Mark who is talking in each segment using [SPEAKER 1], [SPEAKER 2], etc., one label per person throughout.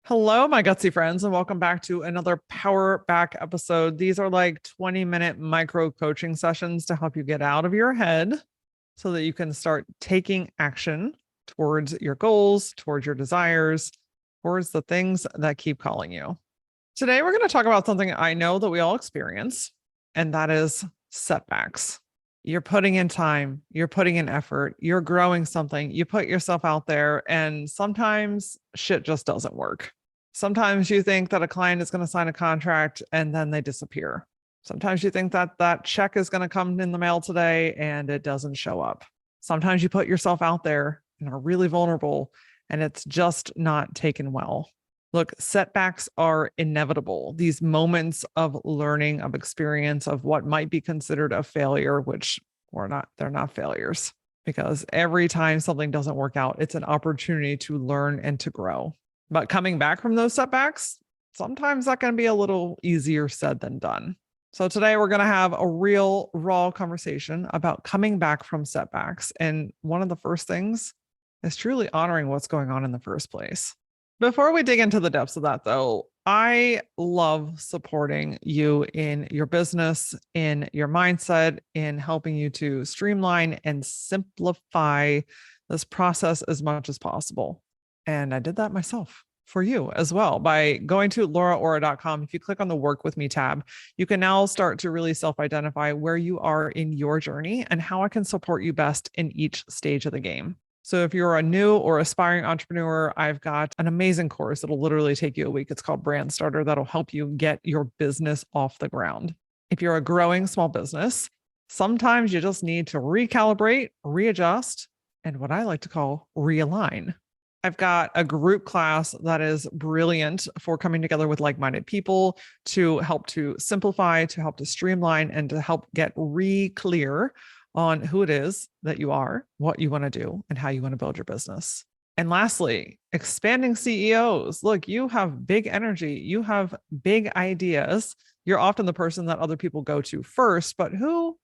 [SPEAKER 1] Hello, my gutsy friends, and welcome back to another Powerback episode. These are like 20-minute micro coaching sessions to help you get out of your head so that you can start taking action towards your goals, towards your desires, towards the things that keep calling you. Today, we're going to talk about something I know that we all experience, and that is setbacks. You're putting in time, you're putting in effort, you're growing something, you put yourself out there, and sometimes shit just doesn't work. Sometimes you think that a client is going to sign a contract and then they disappear. Sometimes you think that that check is going to come in the mail today and it doesn't show up. Sometimes you put yourself out there and are really vulnerable and it's just not taken well. Look, setbacks are inevitable. These moments of learning, of experience, of what might be considered a failure, which they're not failures, because every time something doesn't work out, it's an opportunity to learn and to grow. But coming back from those setbacks, sometimes that can be a little easier said than done. So today we're going to have a real raw conversation about coming back from setbacks. And one of the first things is truly honoring what's going on in the first place. Before we dig into the depths of that, though, I love supporting you in your business, in your mindset, in helping you to streamline and simplify this process as much as possible. And I did that myself for you as well by going to LauraAura.com. If you click on the Work With Me tab, you can now start to really self-identify where you are in your journey and how I can support you best in each stage of the game. So if you're a new or aspiring entrepreneur, I've got an amazing course that'll literally take you a week. It's called Brand Starter. That'll help you get your business off the ground. If you're a growing small business, sometimes you just need to recalibrate, readjust, and what I like to call realign. I've got a group class that is brilliant for coming together with like-minded people to help to simplify, to help to streamline, and to help get clear on who it is that you are, what you want to do, and how you want to build your business. And lastly, expanding CEOs. Look, you have big energy. You have big ideas. You're often the person that other people go to first, but who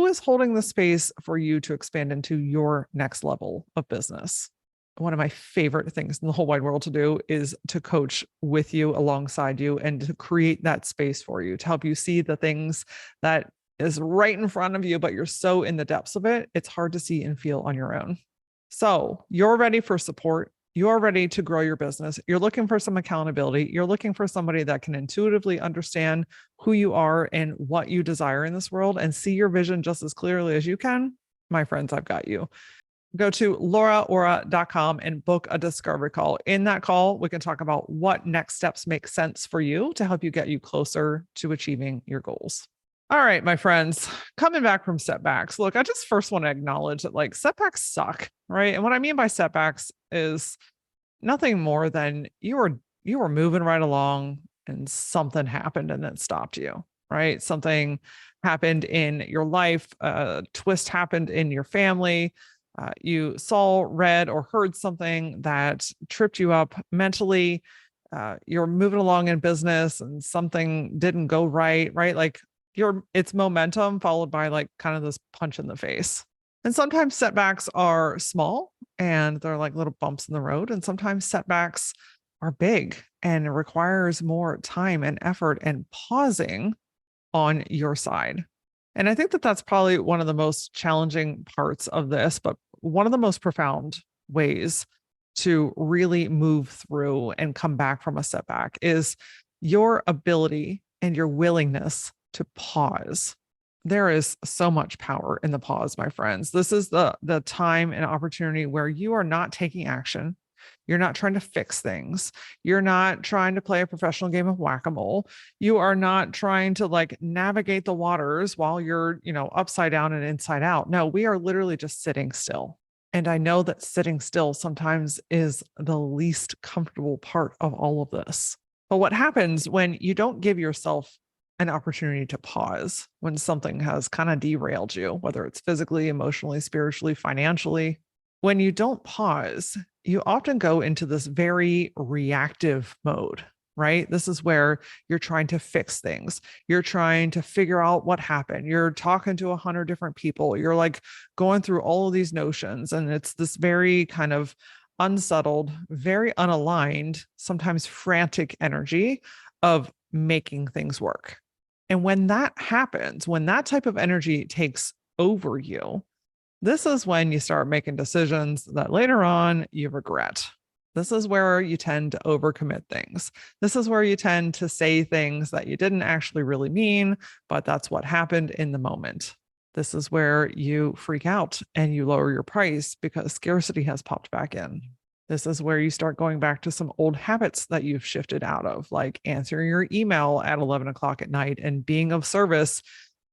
[SPEAKER 1] is holding the space for you to expand into your next level of business? One of my favorite things in the whole wide world to do is to coach with you, alongside you, and to create that space for you, to help you see the things that is right in front of you, but you're so in the depths of it, it's hard to see and feel on your own. So you're ready for support. You're ready to grow your business. You're looking for some accountability. You're looking for somebody that can intuitively understand who you are and what you desire in this world and see your vision just as clearly as you can. My friends, I've got you. Go to LauraAura.com and book a discovery call. In that call, we can talk about what next steps make sense for you to help you get you closer to achieving your goals. All right, my friends, coming back from setbacks. Look, I just first want to acknowledge that like setbacks suck, right? And what I mean by setbacks is nothing more than you were moving right along and something happened and then stopped you, right? Something happened in your life, a twist happened in your family. You saw, read, or heard something that tripped you up mentally. You're moving along in business and something didn't go right? Like it's momentum followed by like kind of this punch in the face. And sometimes setbacks are small and they're like little bumps in the road. And sometimes setbacks are big and it requires more time and effort and pausing on your side. And I think that that's probably one of the most challenging parts of this, but one of the most profound ways to really move through and come back from a setback is your ability and your willingness to pause. There is so much power in the pause, my friends. This is the time and opportunity where you are not taking action. You're not trying to fix things. You're not trying to play a professional game of whack-a-mole. You are not trying to like navigate the waters while you're, upside down and inside out. No, we are literally just sitting still. And I know that sitting still sometimes is the least comfortable part of all of this. But what happens when you don't give yourself an opportunity to pause, when something has kind of derailed you, whether it's physically, emotionally, spiritually, financially, when you don't pause, you often go into this very reactive mode, right? This is where you're trying to fix things. You're trying to figure out what happened. You're talking to 100 different people. You're like going through all of these notions. And it's this very kind of unsettled, very unaligned, sometimes frantic energy of making things work. And when that happens, when that type of energy takes over you, this is when you start making decisions that later on you regret. This is where you tend to overcommit things. This is where you tend to say things that you didn't actually really mean, but that's what happened in the moment. This is where you freak out and you lower your price because scarcity has popped back in. This is where you start going back to some old habits that you've shifted out of, like answering your email at 11 o'clock at night and being of service.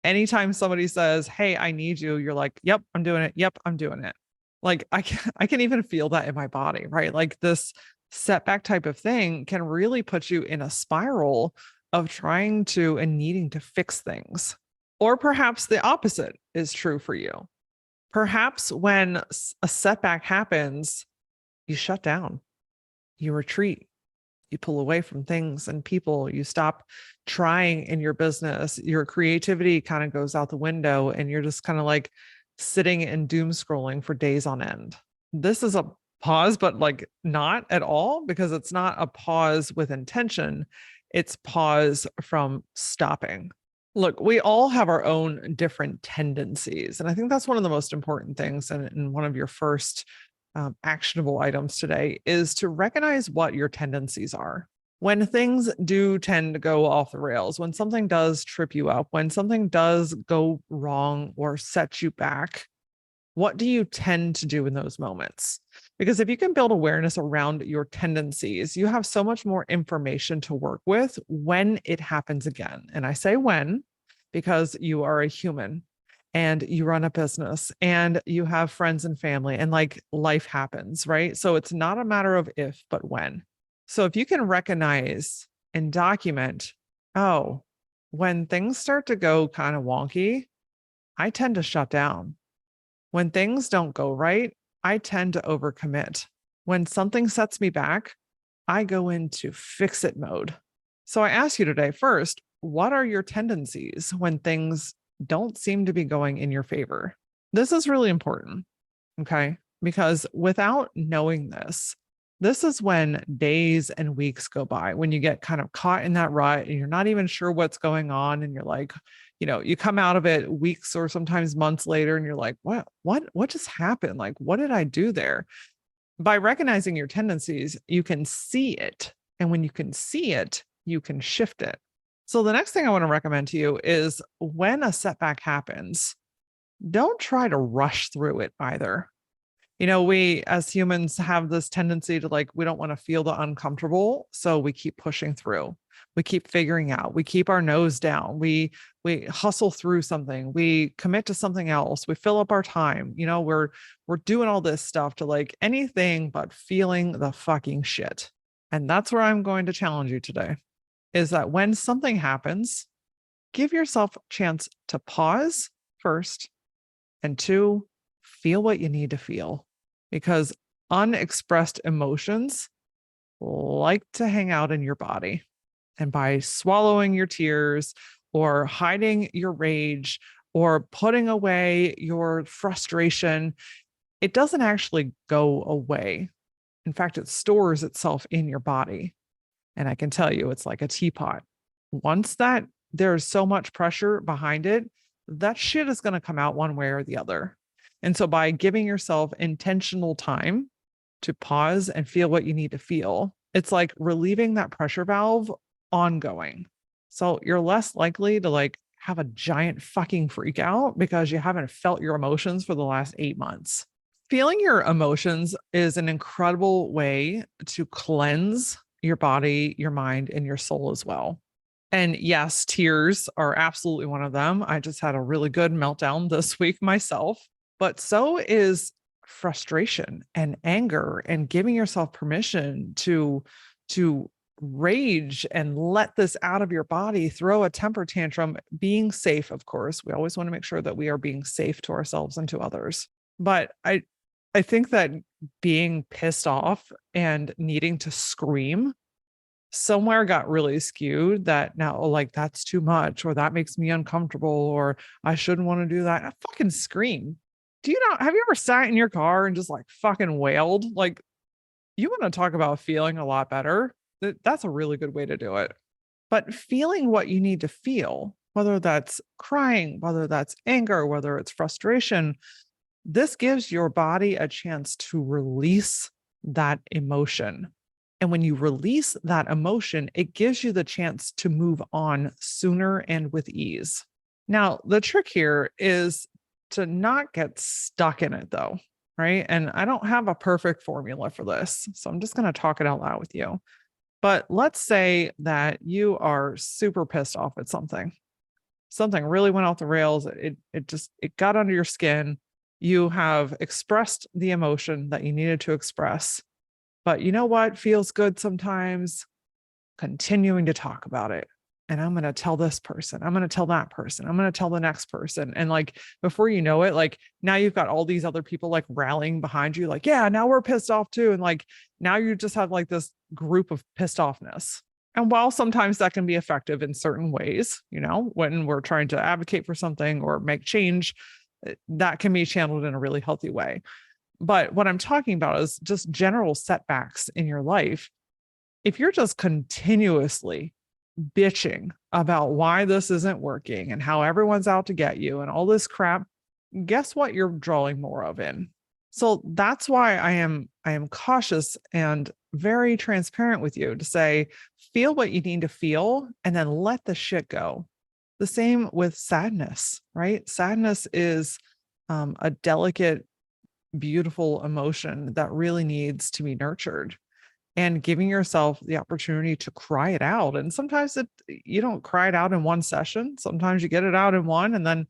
[SPEAKER 1] Anytime somebody says, "Hey, I need you," you're like, "Yep, I'm doing it. Yep, I'm doing it." Like I can even feel that in my body, right? Like this setback type of thing can really put you in a spiral of trying to and needing to fix things. Or perhaps the opposite is true for you. Perhaps when a setback happens, you shut down, you retreat, you pull away from things and people, you stop trying in your business, your creativity kind of goes out the window, and you're just kind of like sitting and doom scrolling for days on end. This is a pause, but like not at all, because it's not a pause with intention. It's pause from stopping. Look, we all have our own different tendencies. And I think that's one of the most important things. And one of your first actionable items today is to recognize what your tendencies are. When things do tend to go off the rails, when something does trip you up, when something does go wrong or set you back, what do you tend to do in those moments? Because if you can build awareness around your tendencies, you have so much more information to work with when it happens again. And I say when, because you are a human and you run a business and you have friends and family, and like life happens, right? So it's not a matter of if, but when. So if you can recognize and document, oh, when things start to go kind of wonky, I tend to shut down. When things don't go right, I tend to overcommit. When something sets me back, I go into fix it mode. So I ask you today, first, what are your tendencies when things don't seem to be going in your favor? This is really important, okay? Because without knowing this, this is when days and weeks go by, when you get kind of caught in that rut and you're not even sure what's going on. And you're like, you come out of it weeks or sometimes months later and you're like, what just happened? Like, what did I do there? By recognizing your tendencies, you can see it. And when you can see it, you can shift it. So the next thing I want to recommend to you is when a setback happens, don't try to rush through it either. We as humans have this tendency to like, we don't want to feel the uncomfortable. So we keep pushing through. We keep figuring out. We keep our nose down. We hustle through something. We commit to something else. We fill up our time. We're doing all this stuff to like anything but feeling the fucking shit. And that's where I'm going to challenge you today, is that when something happens, give yourself a chance to pause first, and two, feel what you need to feel, because unexpressed emotions like to hang out in your body. And by swallowing your tears or hiding your rage or putting away your frustration, it doesn't actually go away. In fact, it stores itself in your body. And I can tell you, it's like a teapot. Once that there's so much pressure behind it, that shit is going to come out one way or the other. And so by giving yourself intentional time to pause and feel what you need to feel, it's like relieving that pressure valve ongoing. So you're less likely to like have a giant fucking freak out because you haven't felt your emotions for the last 8 months. Feeling your emotions is an incredible way to cleanse your body, your mind, and your soul as well. And yes, tears are absolutely one of them. I just had a really good meltdown this week myself, but so is frustration and anger, and giving yourself permission to rage and let this out of your body, throw a temper tantrum, being safe. Of course, we always want to make sure that we are being safe to ourselves and to others. But I think that being pissed off and needing to scream somewhere got really skewed, that now like that's too much, or that makes me uncomfortable, or I shouldn't want to do that. I fucking scream. Have you ever sat in your car and just like fucking wailed? Like You want to talk about feeling a lot better? That's a really good way to do it. But feeling what you need to feel, whether that's crying, whether that's anger, whether it's frustration, this gives your body a chance to release that emotion. And when you release that emotion, it gives you the chance to move on sooner and with ease. Now, the trick here is to not get stuck in it, though, right? And I don't have a perfect formula for this. So I'm just going to talk it out loud with you. But let's say that you are super pissed off at something. Something really went off the rails. It got under your skin. You have expressed the emotion that you needed to express. But you know what feels good sometimes? Continuing to talk about it. And I'm going to tell this person, I'm going to tell that person, I'm going to tell the next person. And like, before you know it, like now you've got all these other people like rallying behind you, like, yeah, now we're pissed off too. And like, now you just have like this group of pissed offness. And while sometimes that can be effective in certain ways, when we're trying to advocate for something or make change, that can be channeled in a really healthy way. But what I'm talking about is just general setbacks in your life. If you're just continuously bitching about why this isn't working and how everyone's out to get you and all this crap, guess what you're drawing more of in? So that's why I am cautious and very transparent with you to say, feel what you need to feel and then let the shit go. The same with sadness, right? Sadness is a delicate, beautiful emotion that really needs to be nurtured. And giving yourself the opportunity to cry it out. And sometimes you don't cry it out in one session. Sometimes you get it out in one and then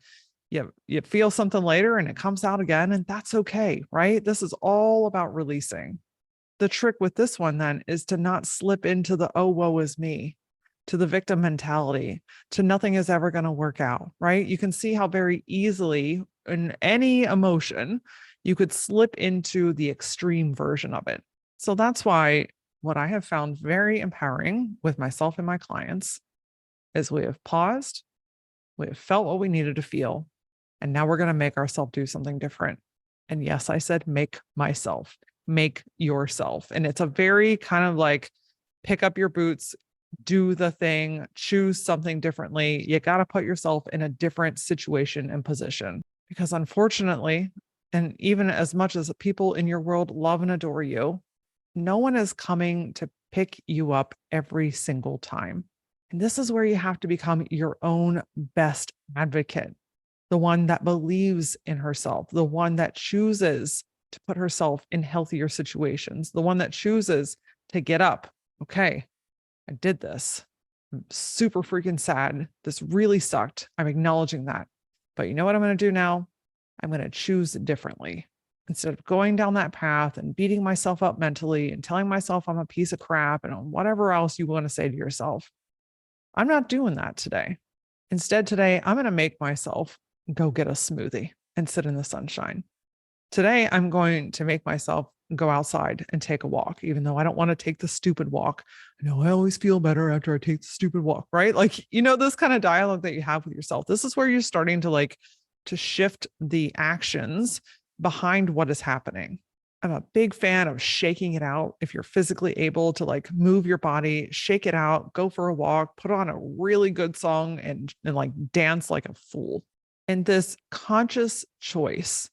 [SPEAKER 1] you feel something later and it comes out again, and that's okay, right? This is all about releasing. The trick with this one then is to not slip into the, oh, woe is me, to the victim mentality, to nothing is ever going to work out, right? You can see how very easily in any emotion, you could slip into the extreme version of it. So that's why what I have found very empowering with myself and my clients is we have paused, we have felt what we needed to feel, and now we're going to make ourselves do something different. And yes, I said make yourself. And it's a very kind of like pick up your boots, do the thing, choose something differently. You got to put yourself in a different situation and position because unfortunately, and even as much as people in your world love and adore you, no one is coming to pick you up every single time. And this is where you have to become your own best advocate, the one that believes in herself, the one that chooses to put herself in healthier situations, the one that chooses to get up. Okay, I did this. I'm super freaking sad. This really sucked. I'm acknowledging that. But you know what I'm going to do now? I'm going to choose differently. Instead of going down that path and beating myself up mentally and telling myself I'm a piece of crap and whatever else you want to say to yourself, I'm not doing that today. Instead, today, I'm going to make myself go get a smoothie and sit in the sunshine. Today, I'm going to make myself go outside and take a walk, even though I don't want to take the stupid walk. I know I always feel better after I take the stupid walk, right? Like, this kind of dialogue that you have with yourself. This is where you're starting to shift the actions behind what is happening. I'm a big fan of shaking it out. If you're physically able to move your body, shake it out, go for a walk, put on a really good song and dance like a fool. And this conscious choice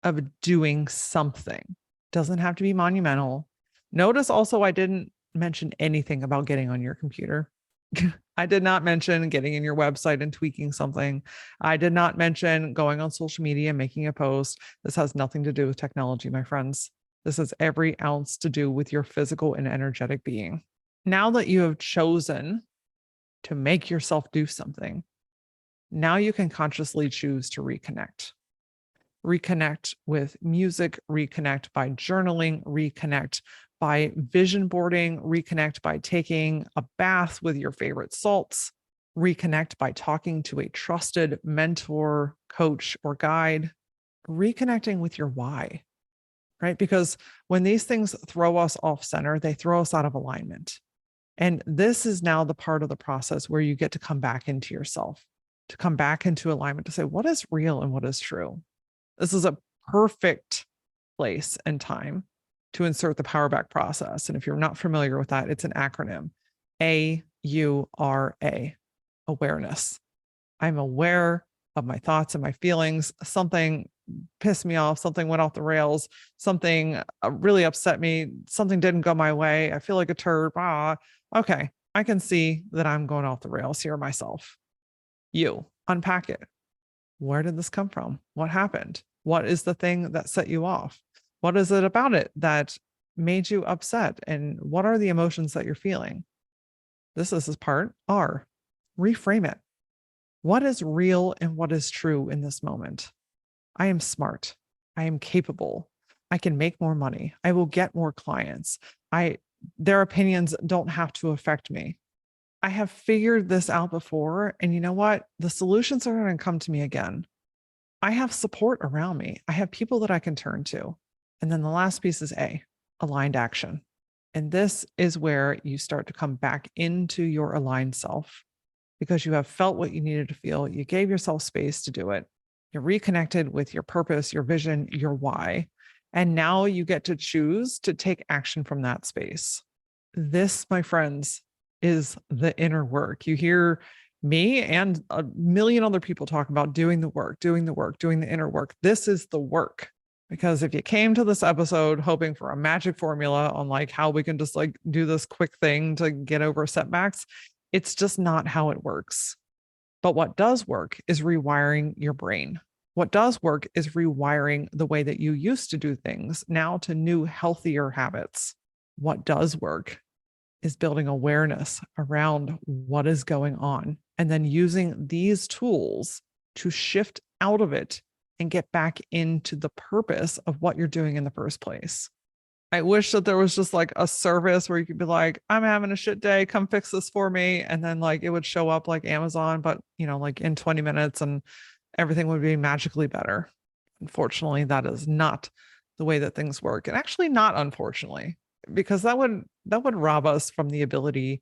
[SPEAKER 1] of doing something doesn't have to be monumental. Notice also, I didn't mention anything about getting on your computer. I did not mention getting in your website and tweaking something. I did not mention going on social media and making a post. This has nothing to do with technology, my friends. This has every ounce to do with your physical and energetic being. Now that you have chosen to make yourself do something, now you can consciously choose to reconnect. Reconnect with music, reconnect by journaling, reconnect by vision boarding, reconnect by taking a bath with your favorite salts, reconnect by talking to a trusted mentor, coach, or guide, reconnecting with your why, right? Because when these things throw us off center, they throw us out of alignment. And this is now the part of the process where you get to come back into yourself, to come back into alignment, to say, what is real and what is true? This is a perfect place and time to insert the Powerback process. And if you're not familiar with that, it's an acronym, AURA, awareness. I'm aware of my thoughts and my feelings. Something pissed me off. Something went off the rails. Something really upset me. Something didn't go my way. I feel like a turd. Okay. I can see that I'm going off the rails here myself. You unpack it. Where did this come from? What happened? What is the thing that set you off? What is it about it that made you upset? And what are the emotions that you're feeling? This is part R. Reframe it. What is real and what is true in this moment? I am smart. I am capable. I can make more money. I will get more clients. Their opinions don't have to affect me. I have figured this out before. And you know what? The solutions are going to come to me again. I have support around me. I have people that I can turn to. And then the last piece is A, aligned action. And this is where you start to come back into your aligned self because you have felt what you needed to feel. You gave yourself space to do it. You're reconnected with your purpose, your vision, your why. And now you get to choose to take action from that space. This, my friends, is the inner work. You hear me and a million other people talk about doing the work, doing the inner work. This is the work. Because if you came to this episode hoping for a magic formula on like how we can just like do this quick thing to get over setbacks, it's just not how it works. But what does work is rewiring your brain. What does work is rewiring the way that you used to do things now to new, healthier habits. What does work is building awareness around what is going on and then using these tools to shift out of it and get back into the purpose of what you're doing in the first place. I wish that there was just like a service where you could be like, I'm having a shit day, come fix this for me. And then like it would show up like Amazon, but like in 20 minutes and everything would be magically better. Unfortunately, that is not the way that things work. And actually not unfortunately, because that would rob us from the ability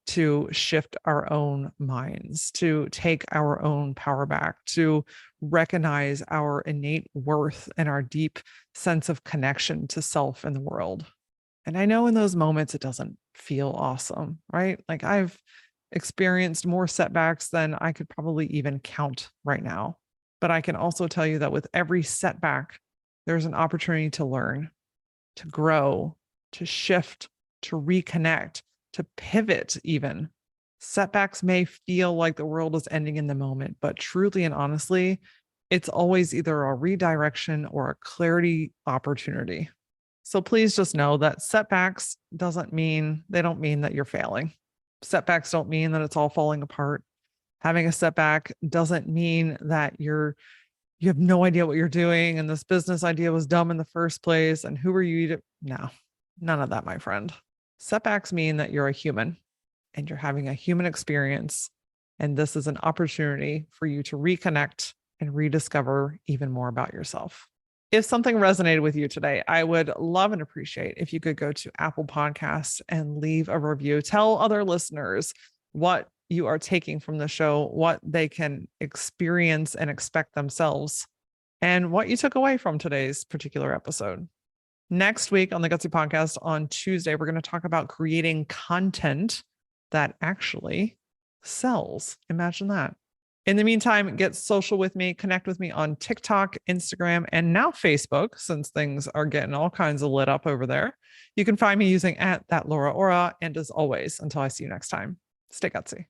[SPEAKER 1] to shift our own minds, to take our own power back, to recognize our innate worth and our deep sense of connection to self and the world. And I know in those moments, it doesn't feel awesome, right? Like I've experienced more setbacks than I could probably even count right now. But I can also tell you that with every setback, there's an opportunity to learn, to grow, to shift, to reconnect, to pivot even. Setbacks may feel like the world is ending in the moment, but truly and honestly, it's always either a redirection or a clarity opportunity. So please just know that setbacks don't mean that you're failing. Setbacks don't mean that it's all falling apart. Having a setback doesn't mean that you have no idea what you're doing and this business idea was dumb in the first place and who are you to? No, none of that, my friend. Setbacks mean that you're a human and you're having a human experience. And this is an opportunity for you to reconnect and rediscover even more about yourself. If something resonated with you today, I would love and appreciate if you could go to Apple Podcasts and leave a review. Tell other listeners what you are taking from the show, what they can experience and expect themselves, and what you took away from today's particular episode. Next week on the Gutsy Podcast on Tuesday, we're going to talk about creating content that actually sells. Imagine that. In the meantime, get social with me, connect with me on TikTok, Instagram, and now Facebook, since things are getting all kinds of lit up over there. You can find me using @thatLauraAura. And as always, until I see you next time, stay gutsy.